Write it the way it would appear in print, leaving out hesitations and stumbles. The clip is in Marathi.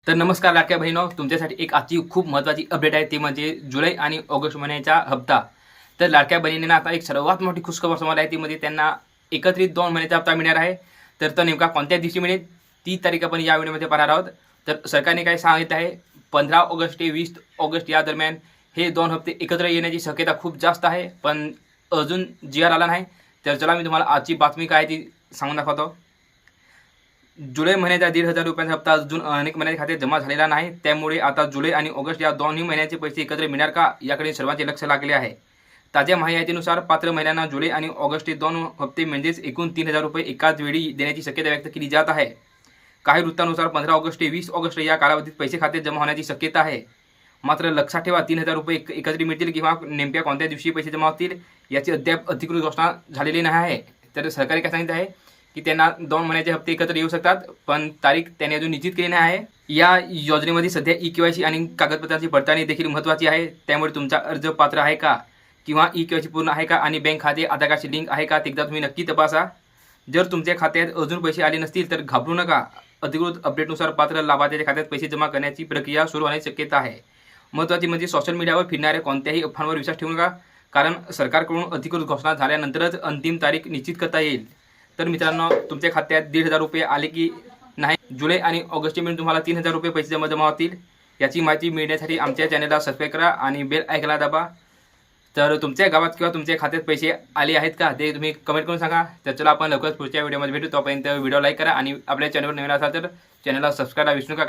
तर नमस्कार लाडक्या बहिणो, तुमच्यासाठी एक आजची खूप महत्त्वाची अपडेट आहे, ती म्हणजे जुलै आणि ऑगस्ट महिन्याचा हप्ता. तर लाडक्या बहिणींना आता एक सर्वात मोठी खुशखबर समोर आहे, ती म्हणजे त्यांना एकत्रित 2 महिन्याचा हप्ता मिळणार आहे. तर तो नेमका कोणत्या दिवशी मिळेल ती तारीख आपण या व्हिडिओमध्ये पाहणार आहोत. तर सरकारने काय सांगितलं आहे, 15 ऑगस्ट ते 20 ऑगस्ट या दरम्यान हे 2 हप्ते एकत्र येण्याची शक्यता खूप जास्त आहे, पण अजून जी-आर आला नाही. तर चला मी तुम्हाला आजची बातमी काय ती सांगून दाखवतो. जुलै महिन्याचा ₹1,500 हप्ता अजून अनेक महिन्याच्या खात्यात जमा झालेला नाही. त्यामुळे आता जुलै आणि ऑगस्ट या दोन्ही महिन्याचे पैसे एकत्र मिळणार का, याकडे सर्वांचे लक्ष लागले आहे. ताज्या माहितीनुसार पात्र महिलांना जुलै आणि ऑगस्टचे 2 हप्ते म्हणजेच एकूण ₹3,000 एकाच वेळी देण्याची शक्यता व्यक्त केली जात आहे. काही वृत्तांनुसार 15 ऑगस्ट ते 20 ऑगस्ट या कालावधीत पैसे खात्यात जमा होण्याची शक्यता आहे. मात्र लक्षात ठेवा, ₹3,000 एकत्रित मिळतील किंवा नेमक्या कोणत्या दिवशी पैसे जमा होतील याची अद्याप अधिकृत घोषणा झालेली नाही आहे. तर सरकारने काय सांगितलं आहे की त्यांना 2 महिन्याचे हप्ते एकत्र येऊ शकतात, पण तारीख त्यांनी अजून निश्चित केली नाही आहे. या योजनेमध्ये सध्या ई-के-वाय-सी आणि कागदपत्रांची पडताळणी देखील महत्त्वाची आहे. त्यामुळे तुमचा अर्ज पात्र आहे का किंवा ई-के-वाय-सी पूर्ण आहे का आणि बँक खाते आधार कार्डशी लिंक आहे का ते एकदा तुम्ही नक्की तपासा. जर तुमच्या खात्यात अजून पैसे आले नसतील तर घाबरू नका. अधिकृत अपडेटनुसार पात्र लाभार्थ्याच्या खात्यात पैसे जमा करण्याची प्रक्रिया सुरू होण्याची शक्यता आहे. महत्त्वाची म्हणजे सोशल मीडियावर फिरणाऱ्या कोणत्याही अफवांवर विश्वास ठेवू नका, कारण सरकारकडून अधिकृत घोषणा झाल्यानंतरच अंतिम तारीख निश्चित करता येईल. तर मित्रांनो, तुमच्या खात्यात ₹1,500 आले की नाही, जुलै आणि ऑगस्टचे मिळून तुम्हाला ₹3,000 पैसे जमा होतील, याची माहिती मिळण्यासाठी आमच्या चॅनलला सबस्क्राईब करा आणि बेल आयकॉनला दाबा. तर तुमच्या गावात किंवा तुमच्या खात्यात पैसे आले आहेत का ते तुम्ही कमेंट करून सांगा. तर चला आपण लवकरच पुढच्या व्हिडिओमध्ये भेटू. तोपर्यंत व्हिडिओ लाईक करा आणि आपल्या चॅनलवर नवीन असाल तर चॅनलला सबस्क्राईब विसरू नका.